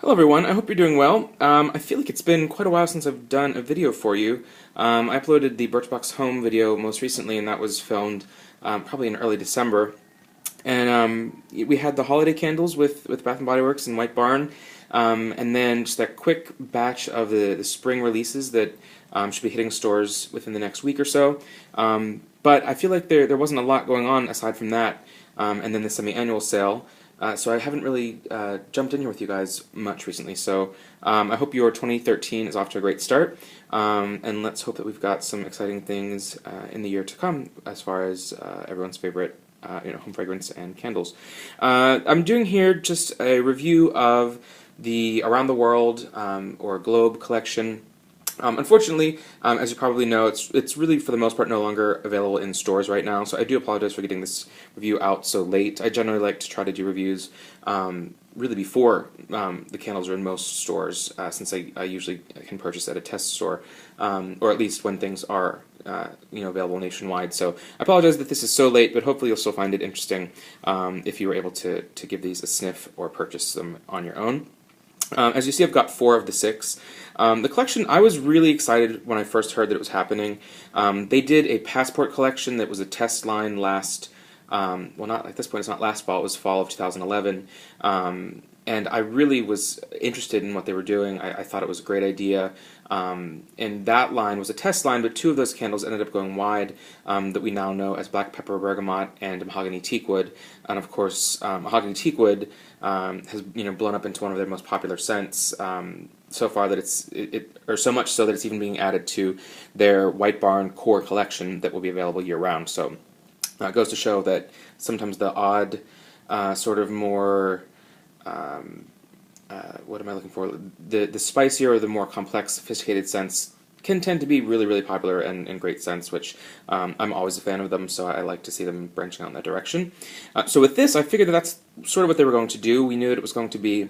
Hello everyone, I hope you're doing well. I feel like it's been quite a while since I've done a video for you. I uploaded the Birchbox Home video most recently, and that was filmed probably in early December. And we had the holiday candles with Bath& Body Works and White Barn, and then just that quick batch of the spring releases that should be hitting stores within the next week or so. But I feel like there wasn't a lot going on aside from that, and then the semi-annual sale. So I haven't really jumped in here with you guys much recently. So I hope your 2013 is off to a great start, and let's hope that we've got some exciting things in the year to come as far as everyone's favorite home fragrance and candles. I'm doing here just a review of the Around the World or Globe collection. Unfortunately, as you probably know, it's really for the most part no longer available in stores right now, so I do apologize for getting this review out so late. I generally like to try to do reviews really before the candles are in most stores, since I usually can purchase at a test store, or at least when things are available nationwide. So I apologize that this is so late, but hopefully you'll still find it interesting if you were able to give these a sniff or purchase them on your own. As you see, I've got 4 of the 6. The collection, I was really excited when I first heard that it was happening. They did a passport collection that was a test line last, well, not at this point, it's not last fall, it was fall of 2011. And I really was interested in what they were doing. I thought it was a great idea. And that line was a test line, but 2 of those candles ended up going wide that we now know as Black Pepper Bergamot and Mahogany Teakwood. And of course, Mahogany Teakwood has blown up into one of their most popular scents so far that or so much so that it's even being added to their White Barn core collection that will be available year round. So it goes to show that sometimes the odd sort of more what am I looking for? The spicier or the more complex, sophisticated scents can tend to be really, really popular and great scents, which I'm always a fan of them, so I like to see them branching out in that direction. So with this, I figured that that's sort of what they were going to do. We knew that it was going to be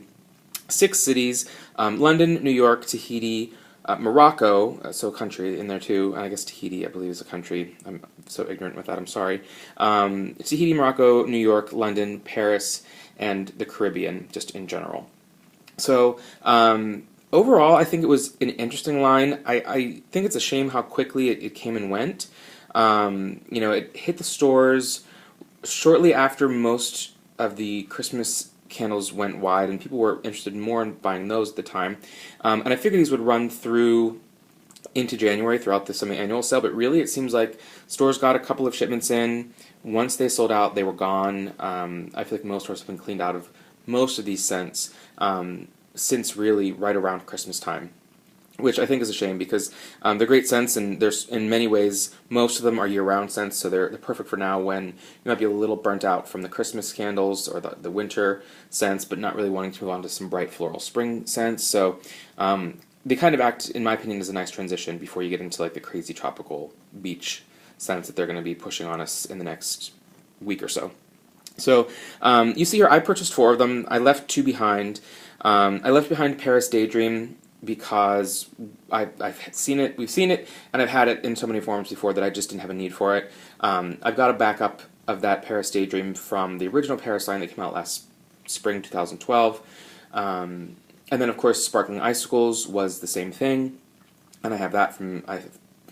6 cities, London, New York, Tahiti, Morocco, so a country in there too, and I guess Tahiti, I believe, is a country. I'm so ignorant with that, I'm sorry. Tahiti, Morocco, New York, London, Paris, and the Caribbean, just in general. So overall, I think it was an interesting line. I think it's a shame how quickly it came and went. It hit the stores shortly after most of the Christmas candles went wide, and people were interested more in buying those at the time. And I figured these would run through into January throughout the semi-annual sale, but really it seems like stores got a couple of shipments in. Once they sold out, they were gone. I feel like most stores have been cleaned out of most of these scents since really right around Christmas time, which I think is a shame because they're great scents, and there's in many ways most of them are year-round scents, so they're perfect for now when you might be a little burnt out from the Christmas candles or the winter scents, but not really wanting to move on to some bright floral spring scents. So they kind of act, in my opinion, as a nice transition before you get into like the crazy tropical beach scents that they're going to be pushing on us in the next week or so. So you see here, I purchased 4 of them. I left 2 behind. I left behind Paris Daydream because I've seen it, we've seen it, and I've had it in so many forms before that I just didn't have a need for it. I've got a backup of that Paris Daydream from the original Paris line that came out last spring 2012. And then, of course, Sparkling Icicles was the same thing, and I have that from, I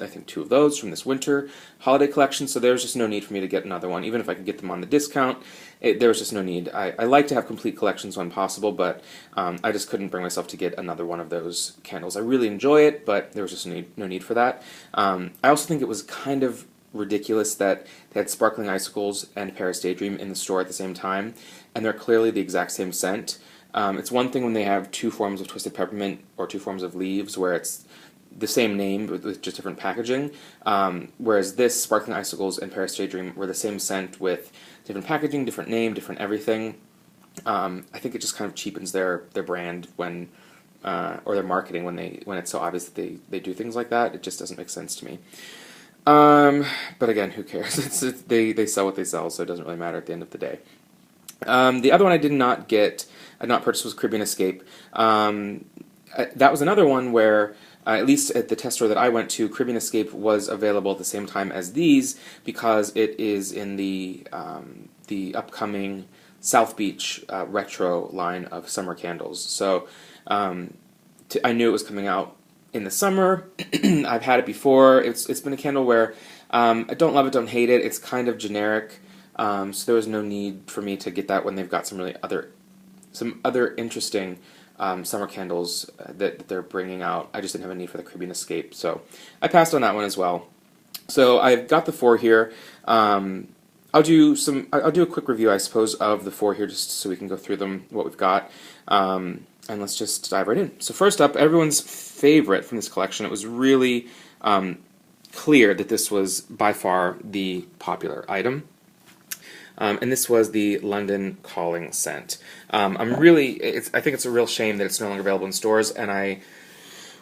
think 2 of those from this winter holiday collection, so there's just no need for me to get another one. Even if I could get them on the discount, there was just no need. I like to have complete collections when possible, but I just couldn't bring myself to get another one of those candles. I really enjoy it, but there was just no need for that. I also think it was kind of ridiculous that they had Sparkling Icicles and Paris Daydream in the store at the same time, and they're clearly the exact same scent. It's one thing when they have 2 forms of Twisted Peppermint or 2 forms of Leaves where it's the same name but with just different packaging, whereas this Sparkling Icicles and Paris Daydream were the same scent with different packaging, different name, different everything. I think it just kind of cheapens their brand when or their marketing when it's so obvious that they do things like that. It just doesn't make sense to me. But again, who cares? They sell what they sell, so it doesn't really matter at the end of the day. The other one I did not purchase was Caribbean Escape. That was another one where at least at the test store that I went to, Caribbean Escape was available at the same time as these because it is in the upcoming South Beach retro line of summer candles. So I knew it was coming out in the summer. I've had it before. It's been a candle where I don't love it, don't hate it. It's kind of generic, so there was no need for me to get that when they've got some other interesting summer candles that they're bringing out. I just didn't have a need for the Caribbean Escape, so I passed on that one as well. So I've got the 4 here. I'll do a quick review, I suppose, of the 4 here, just so we can go through them, what we've got. And let's just dive right in. So first up, everyone's favorite from this collection. It was really clear that this was by far the popular item. And this was the London Calling scent. I think it's a real shame that it's no longer available in stores, and I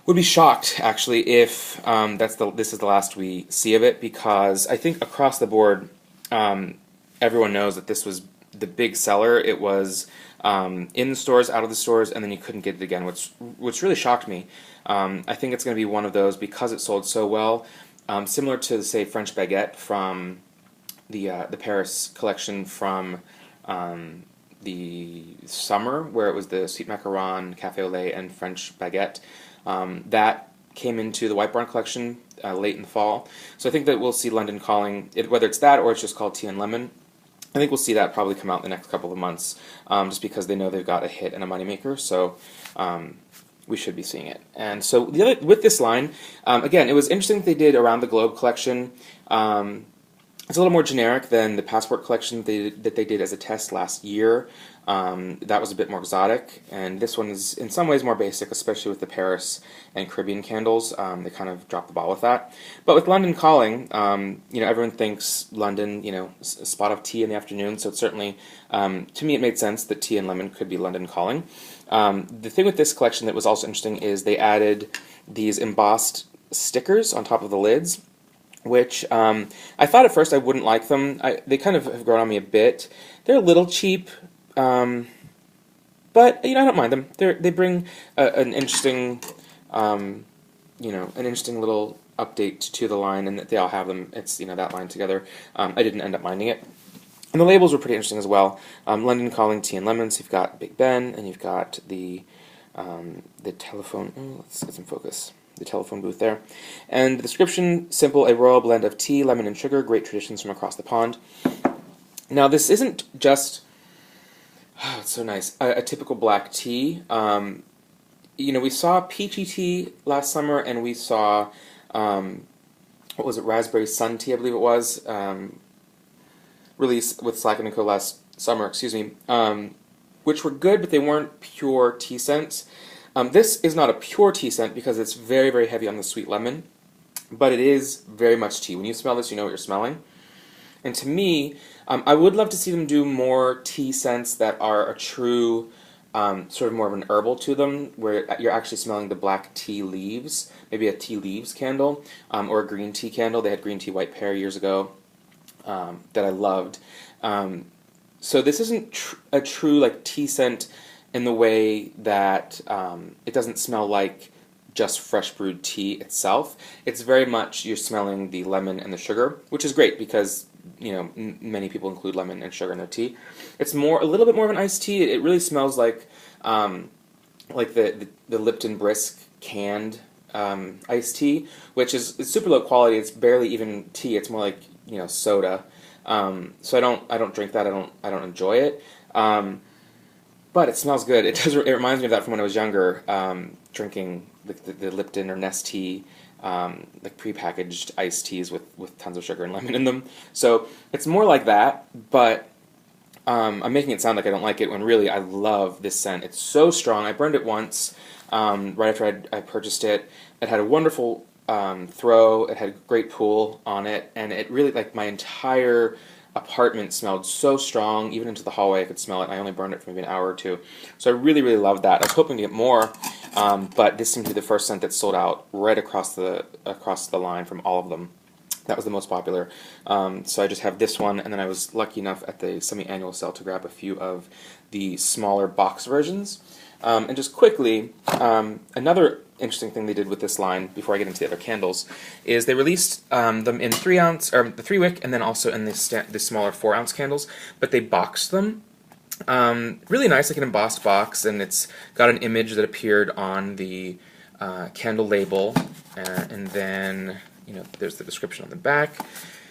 would be shocked, actually, if this is the last we see of it, because I think across the board, everyone knows that this was the big seller. It was in the stores, out of the stores, and then you couldn't get it again, which really shocked me. I think it's going to be one of those, because it sold so well, similar to, say, French Baguette from the Paris collection from the summer, where it was the Sweet Macaron, Café au lait, and French Baguette. That came into the White Barn collection late in the fall. So I think that we'll see London Calling, whether it's that or it's just called Tea and Lemon. I think we'll see that probably come out in the next couple of months, just because they know they've got a hit and a moneymaker, so we should be seeing it. And so with this line, again, it was interesting that they did Around the Globe collection. It's a little more generic than the Passport collection that they did as a test last year. That was a bit more exotic, and this one is in some ways more basic, especially with the Paris and Caribbean candles. They kind of dropped the ball with that. But with London Calling, everyone thinks London, a spot of tea in the afternoon, so it certainly, to me, it made sense that Tea and Lemon could be London Calling. The thing with this collection that was also interesting is they added these embossed stickers on top of the lids, which I thought at first I wouldn't like them. They kind of have grown on me a bit. They're a little cheap, but I don't mind them. They bring an interesting, an interesting little update to the line, and they all have them. It's that line together. I didn't end up minding it. And the labels were pretty interesting as well. London Calling Tea and Lemon. So you've got Big Ben, and you've got the telephone. Oh, let's get some focus. The telephone booth there. And the description, simple, a royal blend of tea, lemon, and sugar, great traditions from across the pond. Now, this isn't just, it's so nice, a typical black tea. We saw peachy tea last summer, and we saw, what was it, raspberry sun tea, I believe it was, released with Slack & Co. last summer, which were good, but they weren't pure tea scents. This is not a pure tea scent because it's very, very heavy on the sweet lemon, but it is very much tea. When you smell this, you know what you're smelling. And to me, I would love to see them do more tea scents that are a true, sort of more of an herbal to them, where you're actually smelling the black tea leaves, maybe a tea leaves candle, or a green tea candle. They had green tea white pear years ago that I loved. So this isn't a true like tea scent in the way that it doesn't smell like just fresh brewed tea itself. It's very much you're smelling the lemon and the sugar, which is great because many people include lemon and sugar in their tea. It's a little bit more of an iced tea. It really smells like the Lipton Brisk canned iced tea, which is super low quality. It's barely even tea. It's more like soda. So I don't drink that. I don't enjoy it. But it smells good. It reminds me of that from when I was younger, drinking the Lipton or Nestea, like prepackaged iced teas with tons of sugar and lemon in them. So it's more like that, but I'm making it sound like I don't like it when really I love this scent. It's so strong. I burned it once right after I purchased it. It had a wonderful throw. It had a great pool on it, and it really, like, my entire apartment smelled so strong. Even into the hallway I could smell it. I only burned it for maybe an hour or two. So I really, really loved that. I was hoping to get more, but this seemed to be the first scent that sold out right across the line from all of them. That was the most popular. So I just have this one, and then I was lucky enough at the semi-annual sale to grab a few of the smaller box versions. And just quickly, another interesting thing they did with this line, before I get into the other candles, is they released them in 3-ounce, or the 3-wick, and then also in the smaller 4-ounce candles, but they boxed them. Really nice, like an embossed box, and it's got an image that appeared on the candle label, and then there's the description on the back.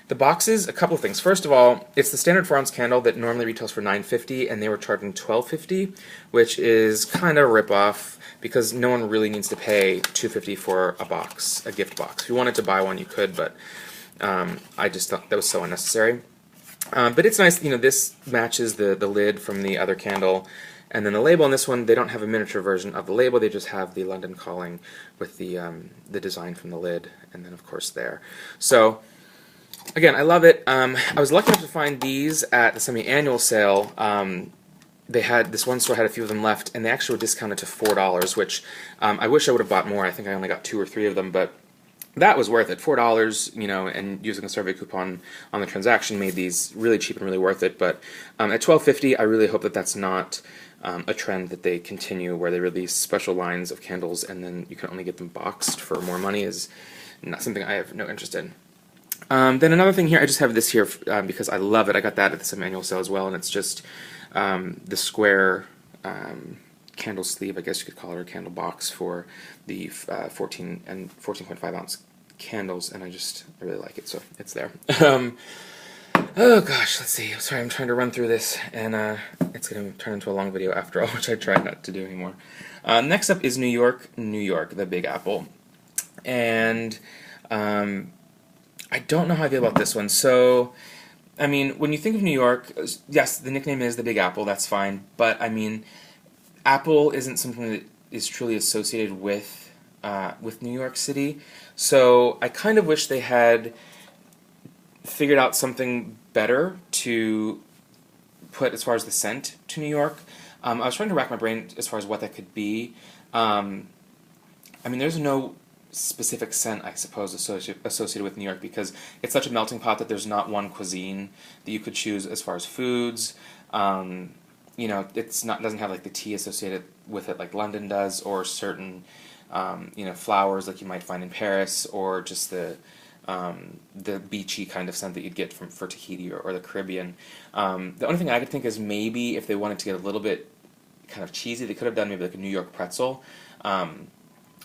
The boxes, a couple of things. First of all, it's the standard 4-ounce candle that normally retails for $9.50, and they were charging $12.50, which is kind of a ripoff because no one really needs to pay $2.50 for a box, a gift box. If you wanted to buy one, you could, but I just thought that was so unnecessary. But it's nice, this matches the lid from the other candle. And then the label on this one, they don't have a miniature version of the label, they just have the London Calling with the design from the lid, and then of course there. So, again, I love it. I was lucky enough to find these at the semi-annual sale. This one store had a few of them left, and they actually were discounted to $4, which I wish I would have bought more. I think I only got 2 or 3 of them, but that was worth it. $4, and using a survey coupon on the transaction made these really cheap and really worth it. But at $12.50, I really hope that that's not a trend that they continue, where they release special lines of candles and then you can only get them boxed for more money. Is not something I have no interest in. Then another thing here, I just have this here because I love it. I got that at the semi-annual sale as well, and it's just the square candle sleeve, I guess you could call it, or candle box for the 14 and 14.5 ounce candles, and I really like it, so it's there. Oh gosh, let's see. Sorry, I'm trying to run through this, and it's going to turn into a long video after all, which I try not to do anymore. Next up is New York, the Big Apple, and I don't know how I feel about this one. So, I mean, when you think of New York, yes, the nickname is the Big Apple, that's fine, but I mean, Apple isn't something that is truly associated with New York City, so I kind of wish they had figured out something better to put as far as the scent to New York. I was trying to rack my brain as far as what that could be. I mean, there's no specific scent, I suppose, associated with New York, because it's such a melting pot that there's not one cuisine that you could choose as far as foods. It's not, doesn't have like the tea associated with it like London does, or certain flowers like you might find in Paris, or just the beachy kind of scent that you'd get for Tahiti or the Caribbean. The only thing I could think is maybe if they wanted to get a little bit kind of cheesy, they could have done maybe like a New York pretzel.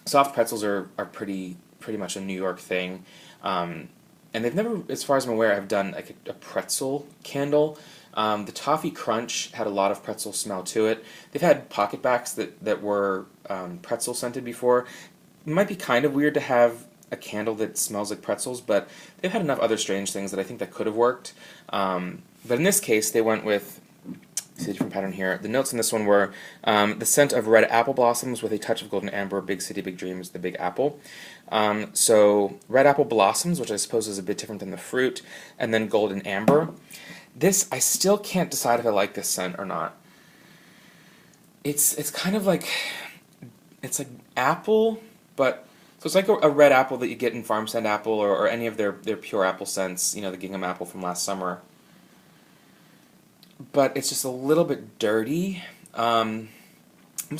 Soft pretzels are pretty much a New York thing, and they've never, as far as I'm aware, have done like a pretzel candle. The Toffee Crunch had a lot of pretzel smell to it. They've had pocket backs that were pretzel scented before. It might be kind of weird to have a candle that smells like pretzels, but they've had enough other strange things that I think that could have worked. But in this case, they went with, see a different pattern here. The notes in this one were the scent of red apple blossoms with a touch of golden amber, big city, big dreams, the Big Apple. So red apple blossoms, which I suppose is a bit different than the fruit, and then golden amber. This, I still can't decide if I like this scent or not. It's kind of like, it's like apple, but so it's like a red apple that you get in Farm Stand Apple or any of their pure apple scents, the gingham apple from last summer. But it's just a little bit dirty, almost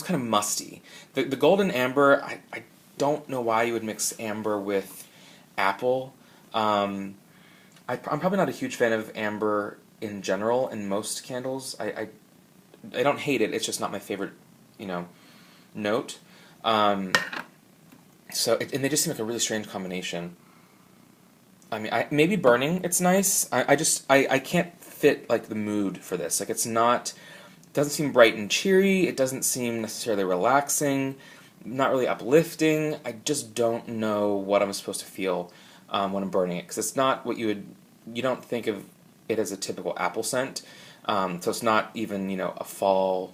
kind of musty. The golden amber, I don't know why you would mix amber with apple. I'm probably not a huge fan of amber in general in most candles. I don't hate it, it's just not my favorite, note. And they just seem like a really strange combination. I mean, maybe burning, it's nice. I can't fit like the mood for this. Like, it doesn't seem bright and cheery. It doesn't seem necessarily relaxing. Not really uplifting. I just don't know what I'm supposed to feel when I'm burning it, because it's not what you don't think of it as a typical apple scent. So it's not even a fall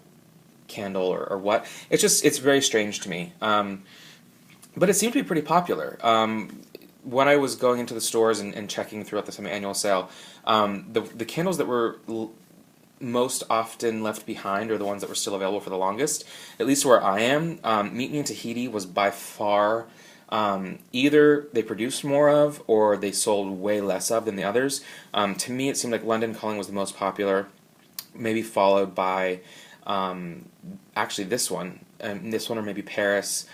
candle or what. It's very strange to me. But it seemed to be pretty popular. When I was going into the stores and checking throughout the semi-annual sale, the candles that were most often left behind are the ones that were still available for the longest, at least where I am. Me In Tahiti was by far either they produced more of or they sold way less of than the others. To me, it seemed like London Calling was the most popular, maybe followed by actually this one or maybe Paris,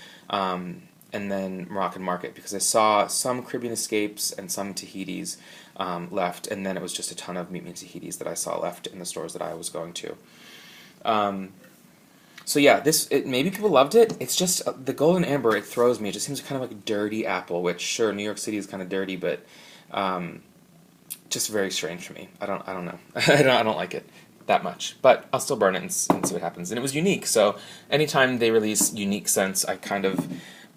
and then Moroccan Market, because I saw some Caribbean Escapes and some Tahitis left, and then it was just a ton of Me In Tahitis that I saw left in the stores that I was going to. So yeah, maybe people loved it. It's just the golden amber. It throws me. It just seems kind of like a dirty apple. Which sure, New York City is kind of dirty, but just very strange for me. I don't know. I don't like it that much. But I'll still burn it and see what happens. And it was unique. So anytime they release unique scents, I kind of,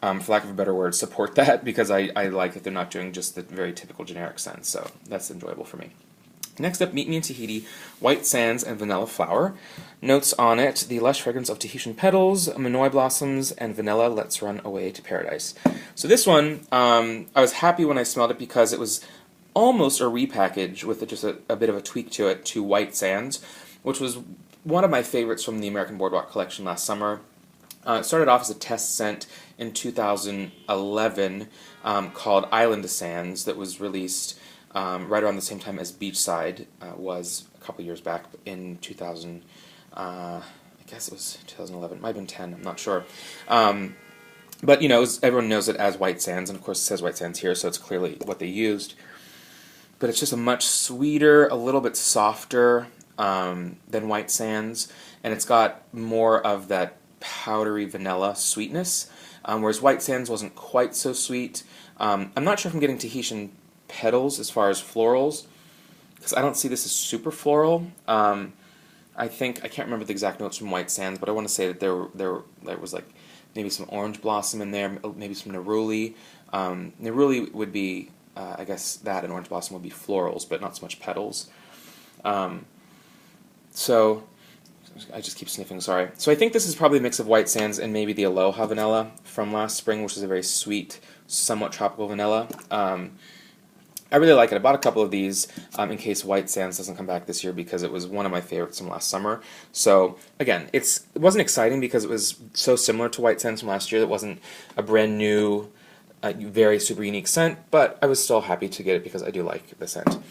for lack of a better word, support that because I like that they're not doing just the very typical generic scents. So that's enjoyable for me. Next up, Meet Me in Tahiti, White Sands and Vanilla Flower. Notes on it, the lush fragrance of Tahitian petals, Manoi blossoms, and vanilla lets run away to paradise. So this one, I was happy when I smelled it because it was almost a repackage with just a bit of a tweak to it to White Sands, which was one of my favorites from the American Boardwalk collection last summer. It started off as a test scent in 2011 called Island Sands that was released right around the same time as Beachside was a couple years back in 2000. I guess it was 2011. It might have been 10. I'm not sure. But you know, everyone knows it as White Sands, and of course it says White Sands here, so it's clearly what they used. But it's just a much sweeter, a little bit softer than White Sands, and it's got more of that powdery vanilla sweetness, whereas White Sands wasn't quite so sweet. I'm not sure if I'm getting Tahitian petals as far as florals, because I don't see this as super floral. I can't remember the exact notes from White Sands, but I want to say that there was like maybe some orange blossom in there, maybe some neruli. Neruli would be, I guess that and orange blossom would be florals, but not so much petals. So I just keep sniffing, sorry. So I think this is probably a mix of White Sands and maybe the Aloha vanilla from last spring, which is a very sweet, somewhat tropical vanilla. I really like it. I bought a couple of these in case White Sands doesn't come back this year because it was one of my favorites from last summer. So again, it wasn't exciting because it was so similar to White Sands from last year. It wasn't a brand new, very super unique scent, but I was still happy to get it because I do like the scent. And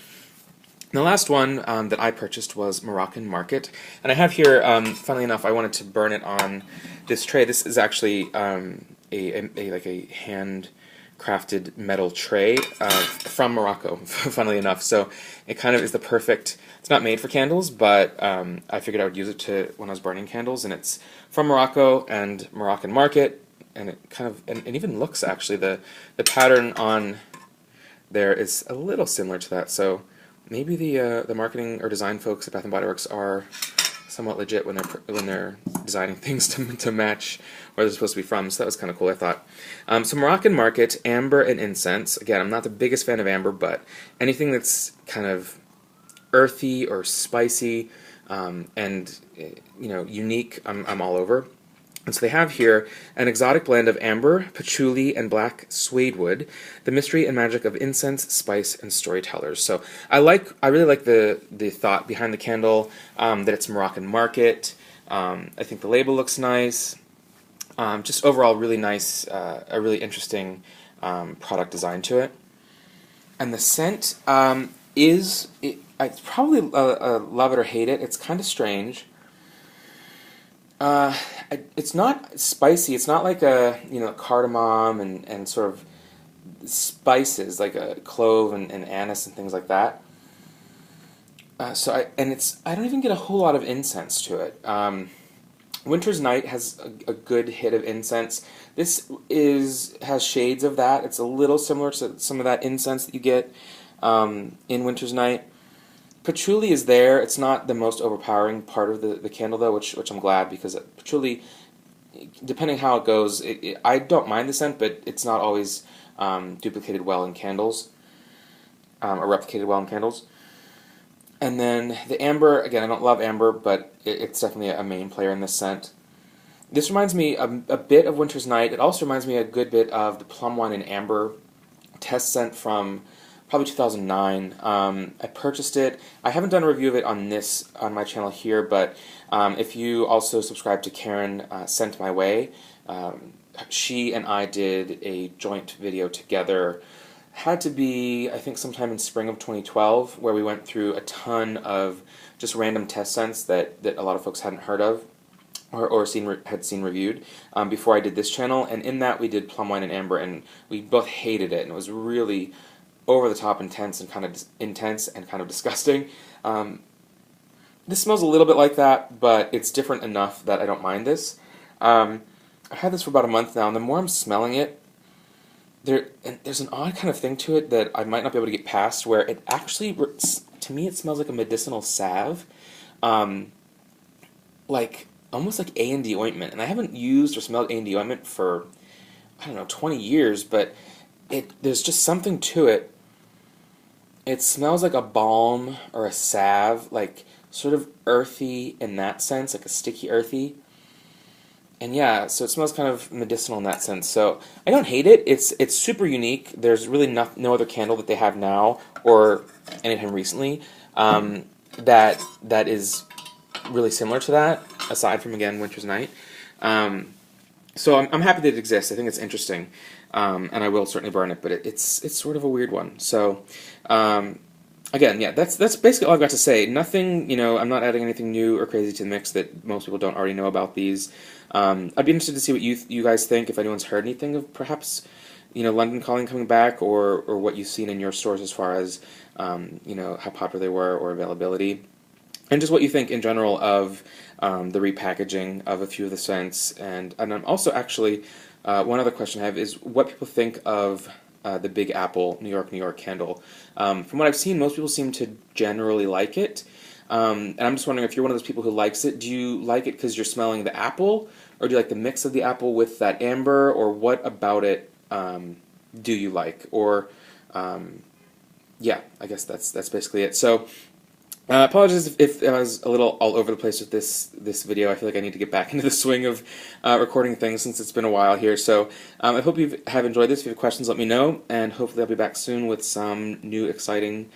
the last one that I purchased was Moroccan Market, and I have here, funnily enough, I wanted to burn it on this tray. This is actually a hand-crafted metal tray from Morocco, funnily enough. So it kind of is the perfect. It's not made for candles, but I figured I would use it when I was burning candles, and it's from Morocco and Moroccan Market, and it kind of and even looks actually the pattern on there is a little similar to that. So maybe the marketing or design folks at Bath & Body Works are somewhat legit when they're designing things to match where they're supposed to be from. So that was kind of cool, I thought. So Moroccan Market, amber and incense. Again, I'm not the biggest fan of amber, but anything that's kind of earthy or spicy and unique, I'm all over. And so they have here an exotic blend of amber, patchouli, and black suede wood, the mystery and magic of incense, spice, and storytellers. So I really like the thought behind the candle, that it's Moroccan Market. I think the label looks nice. Just overall really nice, a really interesting product design to it. And the scent it's probably love it or hate it. It's kind of strange. It's not spicy. It's not like a cardamom and sort of spices like a clove and anise and things like that. I don't even get a whole lot of incense to it. Winter's Night has a good hit of incense. This has shades of that. It's a little similar to some of that incense that you get in Winter's Night. Patchouli is there. It's not the most overpowering part of the candle, though, which I'm glad, because patchouli, depending how it goes, I don't mind the scent, but it's not always duplicated well in candles, or replicated well in candles. And then the amber, again, I don't love amber, but it's definitely a main player in this scent. This reminds me a bit of Winter's Night. It also reminds me a good bit of the Plum Wine and Amber test scent from probably 2009. I purchased it. I haven't done a review of it on my channel here, but if you also subscribe to Karen Scent My Way, she and I did a joint video together. Had to be, I think, sometime in spring of 2012, where we went through a ton of just random test scents that a lot of folks hadn't heard of or had seen reviewed before I did this channel. And in that, we did Plum Wine and Amber, and we both hated it, and it was really over the top intense and kind of disgusting. This smells a little bit like that, but it's different enough that I don't mind this. I've had this for about a month now, and the more I'm smelling it, there's an odd kind of thing to it that I might not be able to get past, where it actually, to me, it smells like a medicinal salve, um, like almost like A&D ointment. And I haven't used or smelled A&D ointment for, I don't know, 20 years, but there's just something to it. It smells like a balm or a salve, like sort of earthy in that sense, like a sticky earthy. And yeah, so it smells kind of medicinal in that sense. So I don't hate it. It's super unique. There's really no other candle that they have now or anytime recently that is really similar to that, aside from, again, Winter's Night. So I'm happy that it exists. I think it's interesting, and I will certainly burn it. But it's sort of a weird one. So again, yeah, that's basically all I've got to say. Nothing, I'm not adding anything new or crazy to the mix that most people don't already know about these. I'd be interested to see what you guys think, if anyone's heard anything of perhaps, London Calling coming back, or what you've seen in your stores as far as, how popular they were or availability. And just what you think in general of the repackaging of a few of the scents. And I'm also actually, one other question I have is what people think of the Big Apple New York candle. From what I've seen, most people seem to generally like it. And I'm just wondering if you're one of those people who likes it. Do you like it because you're smelling the apple, or do you like the mix of the apple with that amber, or what about it do you like? Or yeah, I guess that's basically it. So apologies if I was a little all over the place with this video. I feel like I need to get back into the swing of recording things since it's been a while here. So I hope you have enjoyed this. If you have questions, let me know, and hopefully I'll be back soon with some new exciting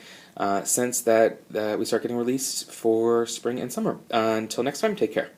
scents that we start getting released for spring and summer. Until next time, take care.